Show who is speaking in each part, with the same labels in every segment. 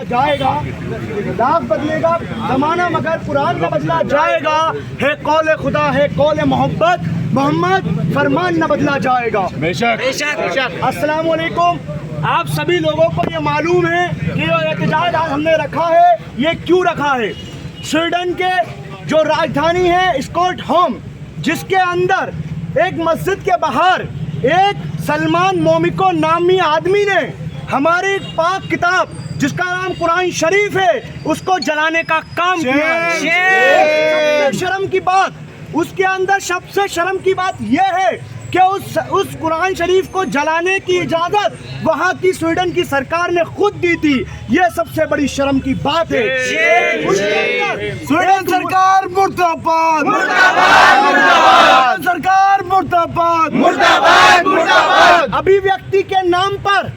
Speaker 1: जाएगा, लाख बदलेगा जमाना मगर कुरान न बदला जाएगा। है कौल खुदा है कौल मोहब्बत, मोहम्मद फरमान न बदला जाएगा। बेशक। अस्सलाम वालेकुम। आप सभी लोगों को ये मालूम है कि ये एहतजाज आज हमने रखा है, ये क्यों रखा है। स्वीडन के जो राजधानी है स्टॉकहोम, जिसके अंदर एक मस्जिद के बाहर एक सलमान मोमिको नामी आदमी ने हमारी पाक किताब जिसका नाम कुरान शरीफ है उसको जलाने का काम किया है। सबसे शर्म की बात, उसके अंदर सबसे शर्म की बात यह है कि उस कुरान शरीफ को जलाने की इजाजत वहाँ की स्वीडन की सरकार ने खुद दी थी। ये सबसे बड़ी शर्म की बात है। स्वीडन सरकार मुर्दाबाद, सरकार मुर्दाबाद। अभिव्यक्ति के नाम पर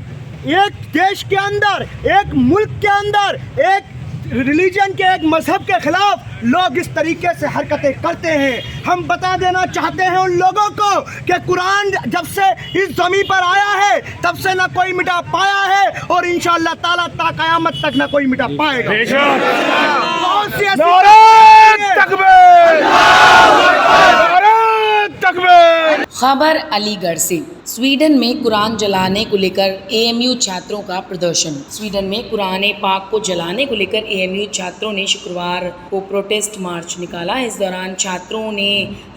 Speaker 1: एक देश के अंदर, एक मुल्क के अंदर, एक रिलीजन के, एक मजहब के खिलाफ लोग इस तरीके से हरकतें करते हैं। हम बता देना चाहते हैं उन लोगों को कि कुरान जब से इस ज़मीन पर आया है तब से ना कोई मिटा पाया है और इंशाअल्लाह ताला ता क़यामत तक ना कोई मिटा पाएगा। बहुत सी
Speaker 2: खबर अलीगढ़ से। स्वीडन में कुरान जलाने को लेकर एएमयू छात्रों का प्रदर्शन। स्वीडन में कुरान पाक को जलाने को लेकर एएमयू छात्रों ने शुक्रवार को प्रोटेस्ट मार्च निकाला। इस दौरान छात्रों ने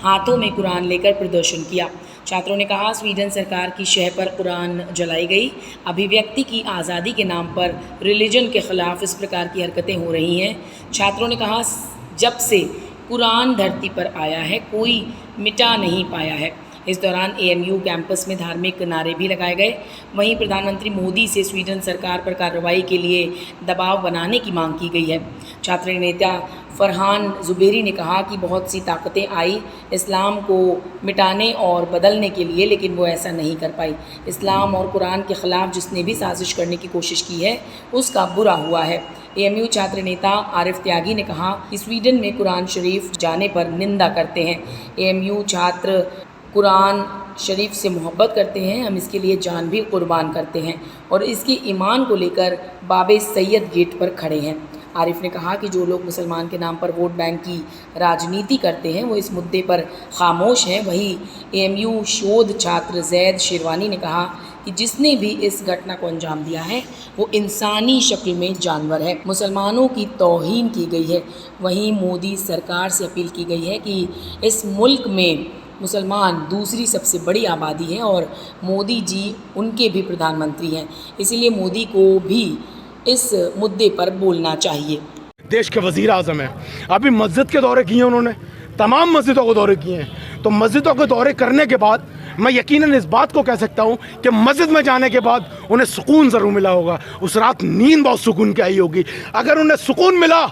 Speaker 2: हाथों में कुरान लेकर प्रदर्शन किया। छात्रों ने कहा स्वीडन सरकार की शह पर कुरान जलाई गई। अभिव्यक्ति की आज़ादी के नाम पर रिलीजन के ख़िलाफ़ इस प्रकार की हरकतें हो रही हैं। छात्रों ने कहा जब से कुरान धरती पर आया है कोई मिटा नहीं पाया है। इस दौरान एएमयू कैंपस में धार्मिक नारे भी लगाए गए। वहीं प्रधानमंत्री मोदी से स्वीडन सरकार पर कार्रवाई के लिए दबाव बनाने की मांग की गई है। छात्र नेता फरहान जुबेरी ने कहा कि बहुत सी ताकतें आई इस्लाम को मिटाने और बदलने के लिए, लेकिन वो ऐसा नहीं कर पाई। इस्लाम और कुरान के ख़िलाफ़ जिसने भी साजिश करने की कोशिश की है उसका बुरा हुआ है। एएमयू छात्र नेता आरिफ त्यागी ने कहा कि स्वीडन में कुरान शरीफ जाने पर निंदा करते हैं। एएमयू छात्र कुरान शरीफ से मोहब्बत करते हैं, हम इसके लिए जान भी कुर्बान करते हैं और इसके ईमान को लेकर बाबे सैयद गेट पर खड़े हैं। आरिफ ने कहा कि जो लोग मुसलमान के नाम पर वोट बैंक की राजनीति करते हैं वो इस मुद्दे पर खामोश हैं। वहीं एएमयू शोध छात्र जैद शेरवानी ने कहा कि जिसने भी इस घटना को अंजाम दिया है वो इंसानी शक्ल में जानवर है। मुसलमानों की तौहीन की गई है। वहीं मोदी सरकार से अपील की गई है कि इस मुल्क में मुसलमान दूसरी सबसे बड़ी आबादी है और मोदी जी उनके भी प्रधानमंत्री हैं, इसीलिए मोदी को भी इस मुद्दे पर बोलना चाहिए।
Speaker 3: देश के वज़ीर आज़म हैं, अभी मस्जिद के दौरे किए उन्होंने, तमाम मस्जिदों को दौरे किए हैं। तो मस्जिदों के दौरे करने के बाद मैं यकीनन इस बात को कह सकता हूँ कि मस्जिद में जाने के बाद उन्हें सुकून ज़रूर मिला होगा। उस रात नींद बहुत सुकून की आई होगी। अगर उन्हें सुकून मिला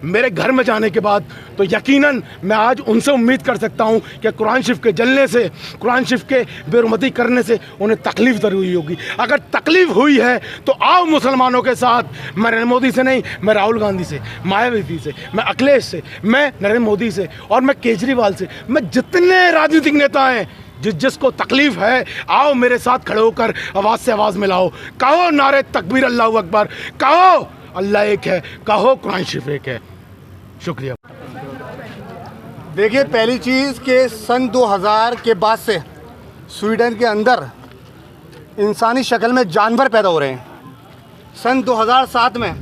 Speaker 3: मेरे घर में जाने के बाद तो यकीनन मैं आज उनसे उम्मीद कर सकता हूं कि कुरान शरीफ के जलने से, कुरान शरीफ के बेरुमती करने से उन्हें तकलीफ़ ज़रूर हुई होगी। अगर तकलीफ़ हुई है तो आओ मुसलमानों के साथ। मैं नरेंद्र मोदी से नहीं, मैं राहुल गांधी से, मायावती से, मैं अखिलेश से, मैं नरेंद्र मोदी से और मैं केजरीवाल से, मैं जितने राजनीतिक नेता हैं जिसको तकलीफ़ है आओ मेरे साथ खड़े होकर आवाज़ से आवाज़ मिलाओ। कहो नारे तकबीर अल्लाहु अकबर, कहो अल्लाह एक है, कहो कुरान शरीफ एक है। शुक्रिया।
Speaker 4: देखिए, पहली चीज़ कि सन 2000 के बाद से स्वीडन के अंदर इंसानी शक्ल में जानवर पैदा हो रहे हैं। सन 2007 में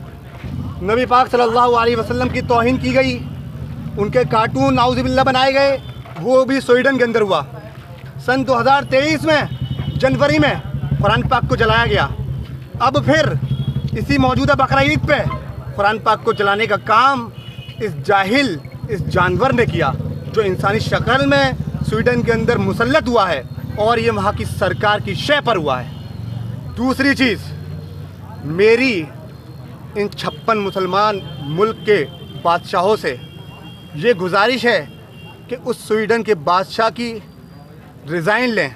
Speaker 4: नबी पाक सल्लल्लाहु अलैहि वसल्लम की तौहीन की गई, उनके कार्टून नाउज़ुबिल्लाह बनाए गए, वो भी स्वीडन के अंदर हुआ। सन 2023 में जनवरी में कुरान पाक को जलाया गया। अब फिर इसी मौजूदा बकरा ईद पे कुरान पाक को जलाने का काम इस जाहिल, इस जानवर ने किया जो इंसानी शक्ल में स्वीडन के अंदर मुसल्लत हुआ है और ये वहाँ की सरकार की शय पर हुआ है। दूसरी चीज़, मेरी इन 56 मुसलमान मुल्क के बादशाहों से ये गुजारिश है कि उस स्वीडन के बादशाह की रिज़ाइन लें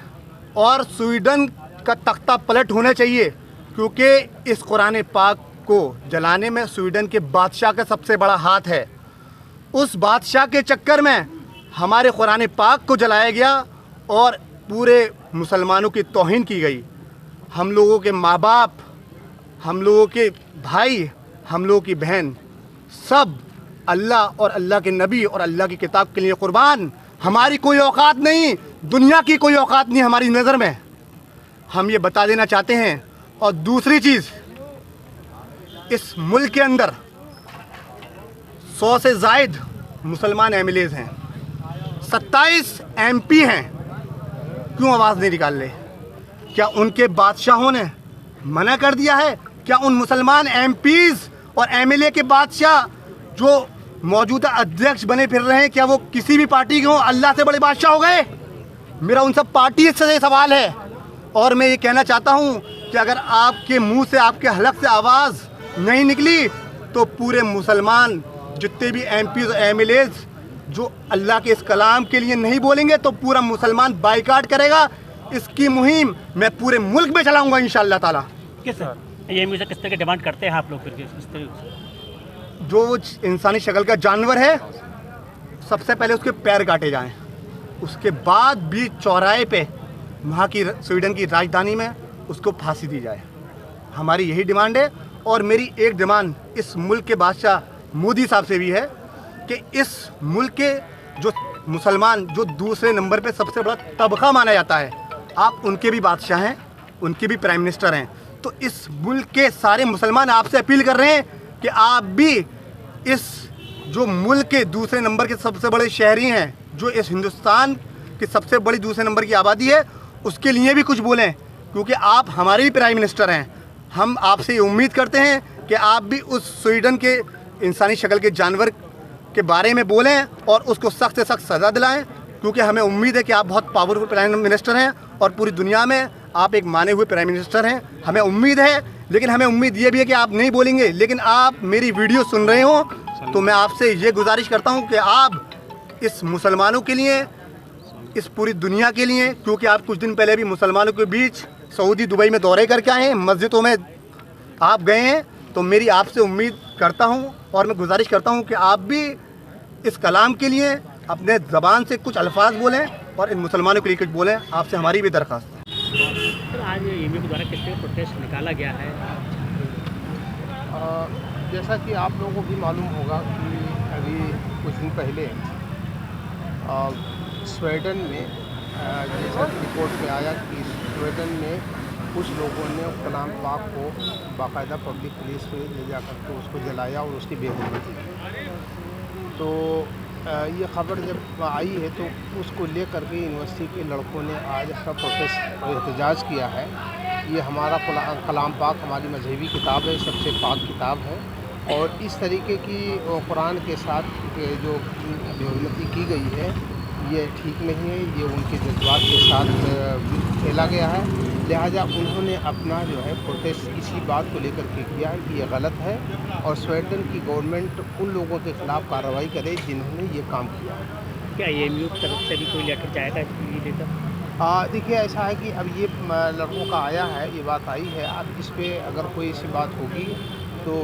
Speaker 4: और स्वीडन का तख्ता पलट होना चाहिए, क्योंकि इस कुरान पाक को जलाने में स्वीडन के बादशाह का सबसे बड़ा हाथ है। उस बादशाह के चक्कर में हमारे कुरान पाक को जलाया गया और पूरे मुसलमानों की तौहीन की गई। हम लोगों के माँ बाप, हम लोगों के भाई, हम लोग की बहन सब अल्लाह और अल्लाह के नबी और अल्लाह की किताब के लिए कुर्बान। हमारी कोई औकात नहीं, दुनिया की कोई औकात नहीं हमारी नज़र में, हम ये बता देना चाहते हैं। और दूसरी चीज़, इस मुल्क के अंदर 100 से ज़ायद मुसलमान एमएलएज़ हैं, 27 एमपी हैं, क्यों आवाज़ नहीं निकाल रहे? क्या उनके बादशाहों ने मना कर दिया है? क्या उन मुसलमान एमपीज़ और एमएलए के बादशाह जो मौजूदा अध्यक्ष बने फिर रहे हैं, क्या वो किसी भी पार्टी के हों अल्लाह से बड़े बादशाह हो गए? मेरा उन सब पार्टी से सवाल है। और मैं ये कहना चाहता हूँ कि अगर आपके मुंह से, आपके हलक से आवाज़ नहीं निकली तो पूरे मुसलमान जितने भी एमपी और एमएलएज़ जो अल्लाह के इस कलाम के लिए नहीं बोलेंगे तो पूरा मुसलमान बाइकाट करेगा। इसकी मुहिम मैं पूरे मुल्क में चलाऊँगा इंशाअल्लाह ताला।
Speaker 5: किस ये म्यूज़िक किस तरह की डिमांड करते हैं आप लोग फिर किस तरह से?
Speaker 4: जो इंसानी शक्ल का जानवर है, सबसे पहले उसके पैर काटे जाएं, उसके बाद बीच चौराहे पे वहाँ की स्वीडन की राजधानी में उसको फांसी दी जाए। हमारी यही डिमांड है। और मेरी एक डिमांड इस मुल्क के बादशाह मोदी साहब से भी है कि इस मुल्क के जो मुसलमान जो दूसरे नंबर पे सबसे बड़ा तबका माना जाता है, आप उनके भी बादशाह हैं, उनके भी प्राइम मिनिस्टर हैं, तो इस मुल्क के सारे मुसलमान आपसे अपील कर रहे हैं कि आप भी इस जो मुल्क के दूसरे नंबर के सबसे बड़े शहरी हैं, जो इस हिंदुस्तान की सबसे बड़ी दूसरे नंबर की आबादी है, उसके लिए भी कुछ बोलें, क्योंकि आप हमारे भी प्राइम मिनिस्टर हैं। हम आपसे ये उम्मीद करते हैं कि आप भी उस स्वीडन के इंसानी शक्ल के जानवर के बारे में बोलें और उसको सख्त से सख्त सज़ा दिलाएं, क्योंकि हमें उम्मीद है कि आप बहुत पावरफुल प्राइम मिनिस्टर हैं और पूरी दुनिया में आप एक माने हुए प्राइम मिनिस्टर हैं। हमें उम्मीद है, लेकिन हमें उम्मीद ये भी है कि आप नहीं बोलेंगे, लेकिन आप मेरी वीडियो सुन रहे हो तो मैं आपसे ये गुजारिश करता हूँ कि आप इस मुसलमानों के लिए, इस पूरी दुनिया के लिए, क्योंकि आप कुछ दिन पहले भी मुसलमानों के बीच सऊदी दुबई में दौरे करके आए हैं, मस्जिदों में आप गए हैं, तो मेरी आपसे उम्मीद करता हूँ और मैं गुजारिश करता हूँ कि आप भी इस कलाम के लिए अपने ज़बान से कुछ अल्फाज बोलें और इन मुसलमानों के लिए कुछ बोलें। आपसे हमारी भी दरख्वास्त है।
Speaker 5: सर, आज एएमयू के द्वारा किस तरह प्रोटेस्ट निकाला गया है?
Speaker 6: जैसा कि आप लोगों को भी मालूम होगा कि अभी कुछ दिन पहले स्वीडन में जैसा कि रिपोर्ट में आया कि स्वीडन में कुछ लोगों ने कलाम पाक को बाकायदा पब्लिक प्लेस पे ले जाकर के उसको जलाया और उसकी बेहुरमती की। तो ये ख़बर जब आई है तो उसको लेकर के यूनिवर्सिटी के लड़कों ने आज अपना प्रोटेस्ट और एहतजाज किया है। ये हमारा कलाम पाक हमारी मजहबी किताब है, सबसे पाक किताब है, और इस तरीके की कुरान के साथ जो बेहुरमती की गई है ये ठीक नहीं है, ये उनके जज्बात के साथ खेला गया है। लिहाजा उन्होंने अपना जो है प्रोटेस्ट इसी बात को लेकर के किया है कि ये गलत है और स्वीडन की गवर्नमेंट उन लोगों के ख़िलाफ़ कार्रवाई करे जिन्होंने ये काम किया है।
Speaker 5: क्या एएमयू की तरफ से भी कोई लेटर जाएगा इसके लिए लेकर?
Speaker 6: देखिए, ऐसा है कि अब ये लड़कों का आया है, ये बात आई है, अब इस पर अगर कोई ऐसी बात होगी तो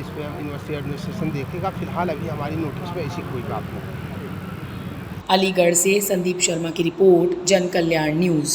Speaker 6: इस पर यूनिवर्सिटी एडमिनिस्ट्रेशन देखेगा। फ़िलहाल अभी हमारी नोटिस में ऐसी कोई बात नहीं।
Speaker 2: अलीगढ़ से संदीप शर्मा की रिपोर्ट, जन कल्याण न्यूज़।